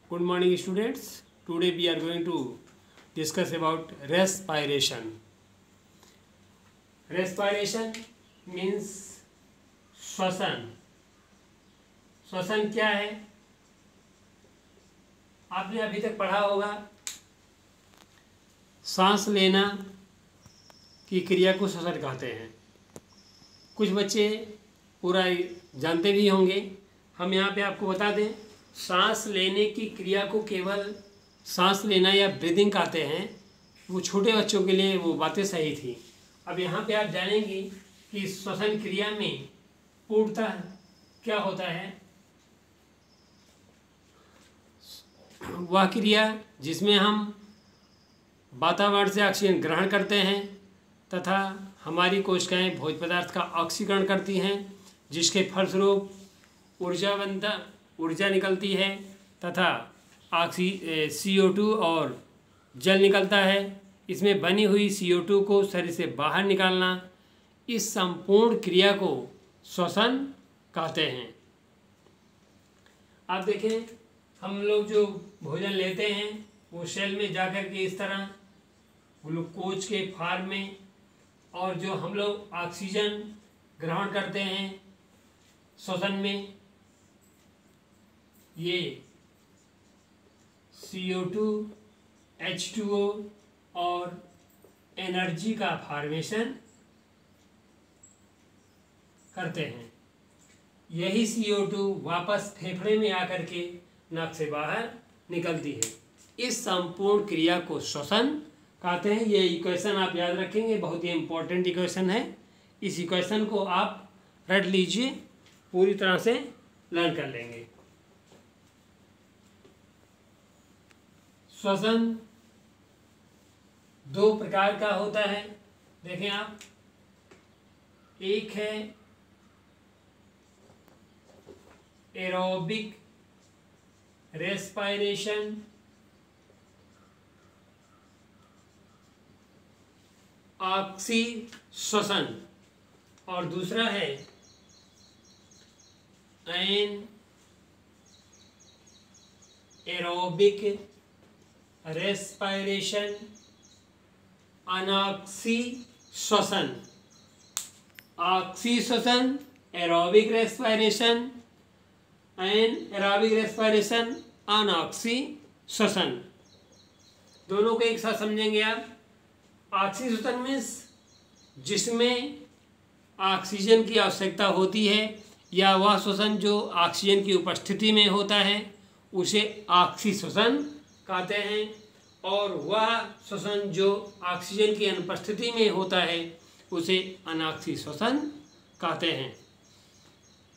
Good morning, students. Today we are going to discuss about respiration. Respiration means श्वसन. श्वसन क्या है? आपने अभी तक पढ़ा होगा, सांस लेना की क्रिया को श्वसन कहते हैं. कुछ बच्चे पूरा जानते भी होंगे. हम यहाँ पे आपको बता दें, सांस लेने की क्रिया को केवल सांस लेना या ब्रीदिंग कहते हैं. वो छोटे बच्चों के लिए वो बातें सही थी. अब यहाँ पे आप जानेंगे कि श्वसन क्रिया में पूर्णतः क्या होता है. वह क्रिया जिसमें हम वातावरण से ऑक्सीजन ग्रहण करते हैं तथा हमारी कोशिकाएं भोज्य पदार्थ का ऑक्सीकरण करती हैं, जिसके फलस्वरूप ऊर्जा निकलती है तथा CO2 और जल निकलता है. इसमें बनी हुई CO2 को शरीर से बाहर निकालना, इस संपूर्ण क्रिया को श्वसन कहते हैं. आप देखें, हम लोग जो भोजन लेते हैं वो सेल में जाकर के इस तरह ग्लूकोज के फॉर्म में, और जो हम लोग ऑक्सीजन ग्रहण करते हैं श्वसन में, ये CO2, H2O और एनर्जी का फॉर्मेशन करते हैं. यही CO2 वापस फेफड़े में आकर के नाक से बाहर निकलती है. इस संपूर्ण क्रिया को श्वसन कहते हैं. ये इक्वेशन आप याद रखेंगे, बहुत ही इम्पोर्टेंट इक्वेशन है. इस इक्वेशन को आप रट लीजिए, पूरी तरह से लर्न कर लेंगे. श्वसन दो प्रकार का होता है. देखें आप, एक है एरोबिक रेस्पिरेशन, ऑक्सी श्वसन, और दूसरा है एन एरोबिक रेस्पिरेशन, अनॉक्सी श्वसन. ऑक्सी श्वसन, aerobic respiration, anaerobic respiration, अनॉक्सी श्वसन. दोनों को एक साथ समझेंगे आप. ऑक्सी श्वसन मीन्स जिसमें ऑक्सीजन की आवश्यकता होती है, या वह श्वसन जो ऑक्सीजन की उपस्थिति में होता है उसे ऑक्सी श्वसन कहते हैं, और वह श्वसन जो ऑक्सीजन की अनुपस्थिति में होता है उसे अनॉक्सी श्वसन कहते हैं.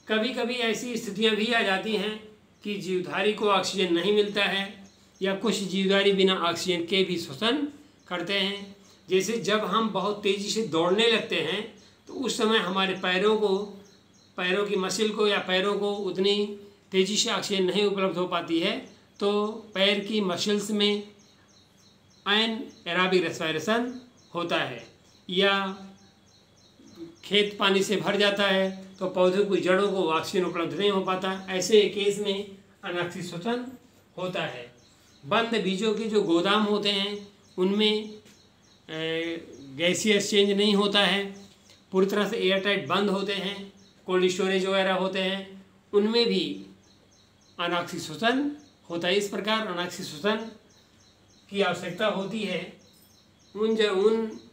कभी कभी ऐसी स्थितियां भी आ जाती हैं कि जीवधारी को ऑक्सीजन नहीं मिलता है, या कुछ जीवधारी बिना ऑक्सीजन के भी श्वसन करते हैं. जैसे जब हम बहुत तेज़ी से दौड़ने लगते हैं तो उस समय हमारे पैरों की मसल को या पैरों को उतनी तेज़ी से ऑक्सीजन नहीं उपलब्ध हो पाती है, तो पैर की मसल्स में एन एरोबिक रेस्पिरेशन होता है. या खेत पानी से भर जाता है तो पौधों की जड़ों को ऑक्सीजन उपलब्ध नहीं हो पाता. ऐसे केस में अनॉक्सी श्वसन होता है. बंद बीजों के जो गोदाम होते हैं उनमें गैसीय एक्सचेंज नहीं होता है, पूरी तरह से एयरटाइट बंद होते हैं. कोल्ड स्टोरेज वगैरह होते हैं, उनमें भी अनॉक्सी श्वसन होता है. इस प्रकार अनॉक्सी श्वसन की आवश्यकता होती है. उन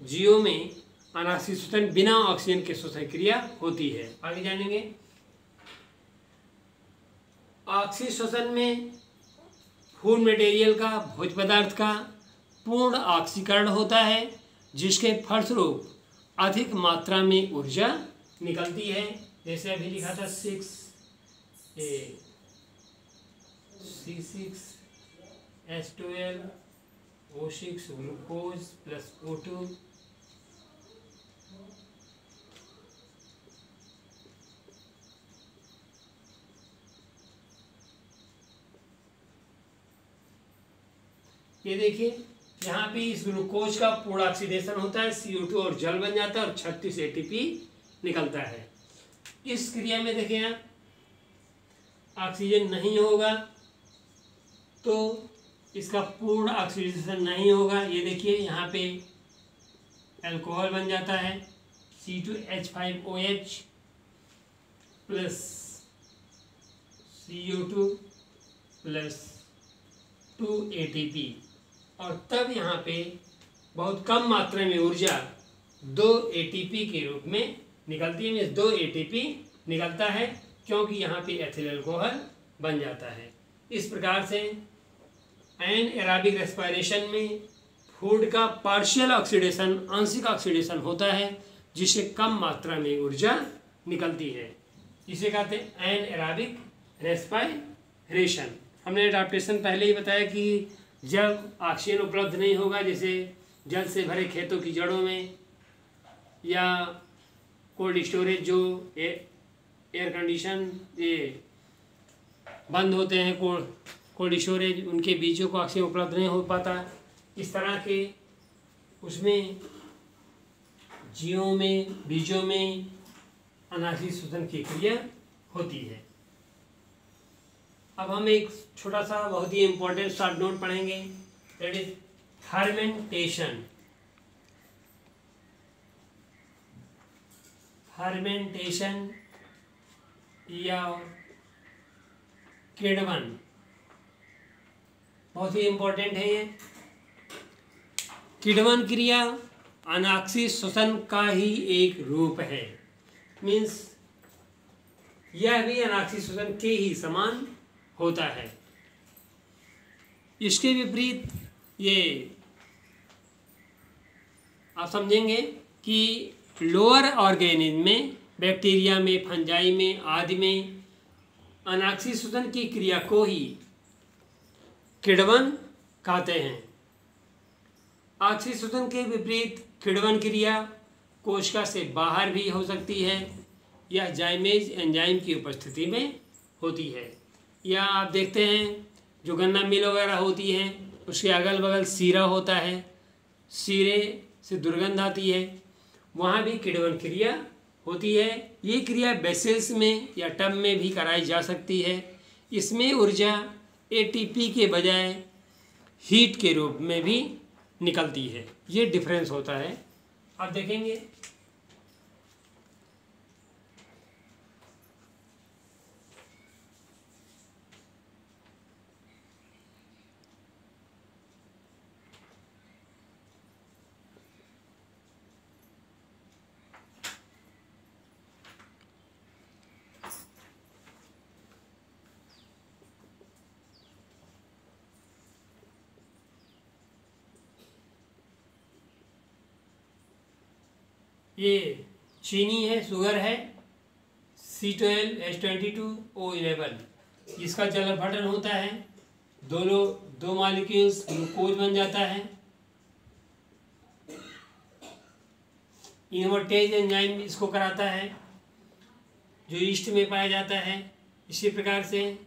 जीवों में अनॉक्सी श्वसन बिना ऑक्सीजन के श्वसन क्रिया होती है. आगे जानेंगे. ऑक्सी श्वसन में फूड मटेरियल का, भोज्य पदार्थ का पूर्ण ऑक्सीकरण होता है, जिसके फलस्वरूप अधिक मात्रा में ऊर्जा निकलती है. जैसे अभी लिखा था C6H12 O6 glucose plus O2 ये देखिए, यहाँ पे इस ग्लूकोज का पूर्ण ऑक्सीडेशन होता है, CO2 और जल बन जाता है और 36 ATP निकलता है. इस क्रिया में देखिए आप, ऑक्सीजन नहीं होगा तो इसका पूर्ण ऑक्सीडेशन नहीं होगा। ये देखिए यहाँ पे अल्कोहल बन जाता है C2H5OH plus CO2 plus 2 ATP, और तब यहाँ पे बहुत कम मात्रा में ऊर्जा 2 ATP के रूप में निकलती है। मीन्स 2 ATP निकलता है क्योंकि यहाँ पे एथिल अल्कोहल बन जाता है। इस प्रकार से एनाएरोबिक रेस्पिरेशन में फूड का पार्शियल ऑक्सीडेशन, आंशिक ऑक्सीडेशन होता है, जिससे कम मात्रा में ऊर्जा निकलती है। इसे कहते हैं एनाएरोबिक रेस्पिरेशन। हमने एडाप्टेशन पहले ही बताया कि जब ऑक्सीजन उपलब्ध नहीं होगा, जैसे जल से भरे खेतों की जड़ों में, या कोल्ड स्टोरेज जो एयर कंडीशन ये बंद होते हैं, कोल्ड स्टोरेज, उनके बीजों को ऑक्सीजन उपलब्ध नहीं हो पाता। इस तरह के उसमें जीवों में, बीजों में अनाशी शोषण की क्रिया होती है। अब हम एक छोटा सा बहुत ही इम्पोर्टेंट शॉर्ट नोट पढ़ेंगे, दैट इज फर्मेंटेशन। फर्मेंटेशन या किण्वन बहुत ही इम्पोर्टेंट है। ये किण्वन क्रिया अनाक्षी श्वसन का ही एक रूप है। मीन्स यह भी अनाक्षी श्वसन के ही समान होता है। इसके विपरीत ये आप समझेंगे कि लोअर ऑर्गेनिज्म में, बैक्टीरिया में, फंजाई में आदि में अनाक्षी श्वसन की क्रिया को ही किण्वन कहते हैं। ऑक्सी श्वसन के विपरीत किण्वन क्रिया कोशिका से बाहर भी हो सकती है या जाइमेज एंजाइम की उपस्थिति में होती है। या आप देखते हैं जो गन्ना मिल वगैरह होती है, उसके अगल बगल सीरा होता है, सीरे से दुर्गंध आती है, वहाँ भी किण्वन क्रिया होती है। ये क्रिया वेसल्स में या टब में भी कराई जा सकती है। इसमें ऊर्जा ATP के बजाय हीट के रूप में भी निकलती है। ये डिफरेंस होता है, आप देखेंगे। ये चीनी है, शुगर है, C12H22O11, इसका जल अपघटन होता है, दो मॉलिक्यूल्स ग्लूकोज बन जाता है। इन्वर्टेज एंजाइम इसको कराता है, जो ईस्ट में पाया जाता है। इसी प्रकार से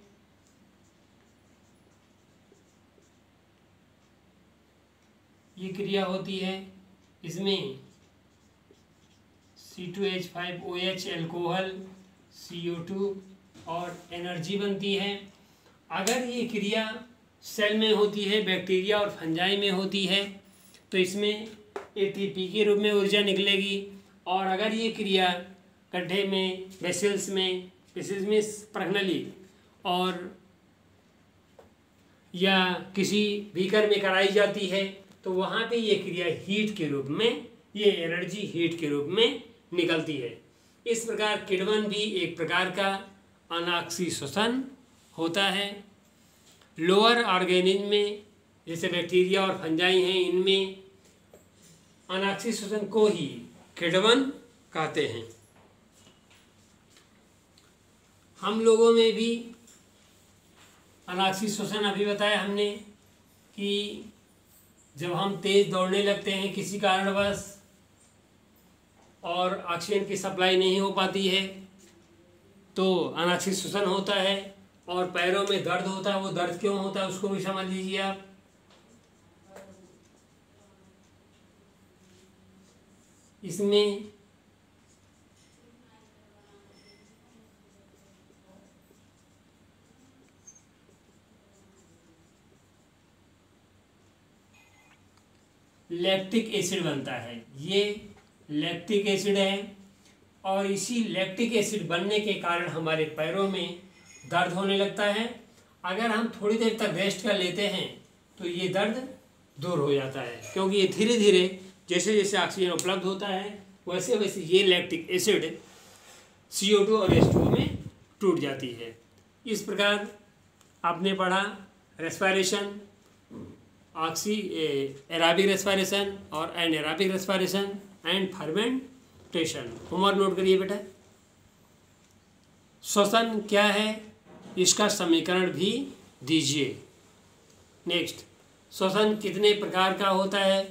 ये क्रिया होती है। इसमें C2H5OH अल्कोहल, CO2 और एनर्जी बनती है। अगर ये क्रिया सेल में होती है, बैक्टीरिया और फंजाई में होती है, तो इसमें ATP के रूप में ऊर्जा निकलेगी। और अगर ये क्रिया गड्ढे में, वेसल्स में प्रगनली और या किसी बीकर में कराई जाती है, तो वहाँ पे ये क्रिया हीट के रूप में, ये एनर्जी हीट के रूप में निकलती है। इस प्रकार किण्वन भी एक प्रकार का अनाक्षी श्वसन होता है। लोअर ऑर्गेनिज्म में, जैसे बैक्टीरिया और फंजाई हैं, इनमें अनाक्षी श्वसन को ही किण्वन कहते हैं। हम लोगों में भी अनाक्षी श्वसन अभी बताया हमने कि जब हम तेज दौड़ने लगते हैं किसी कारणवश और ऑक्सीजन की सप्लाई नहीं हो पाती है, तो अनाक्षी श्वसन होता है। और पैरों में दर्द होता है, वो दर्द क्यों होता है उसको भी समझ लीजिए आप। इसमें लैक्टिक एसिड बनता है। ये लैक्टिक एसिड है और इसी लैक्टिक एसिड बनने के कारण हमारे पैरों में दर्द होने लगता है। अगर हम थोड़ी देर तक रेस्ट कर लेते हैं तो ये दर्द दूर हो जाता है, क्योंकि ये धीरे धीरे जैसे जैसे ऑक्सीजन उपलब्ध होता है वैसे वैसे ये लैक्टिक एसिड CO2 और H2O में टूट जाती है। इस प्रकार आपने पढ़ा रेस्पिरेशन, एराबिक रेस्पिरेशन और anaerobic respiration and fermentation. Homework note करिए बेटा। श्वसन क्या है इसका समीकरण भी दीजिए। नेक्स्ट, श्वसन कितने प्रकार का होता है।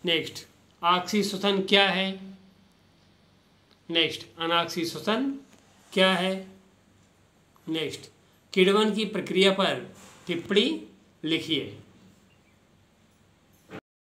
नेक्स्ट, ऑक्सी श्वसन क्या है। नेक्स्ट, अनाक्सी श्वसन क्या है। नेक्स्ट, किण्वन की प्रक्रिया पर टिप्पणी लिखिए।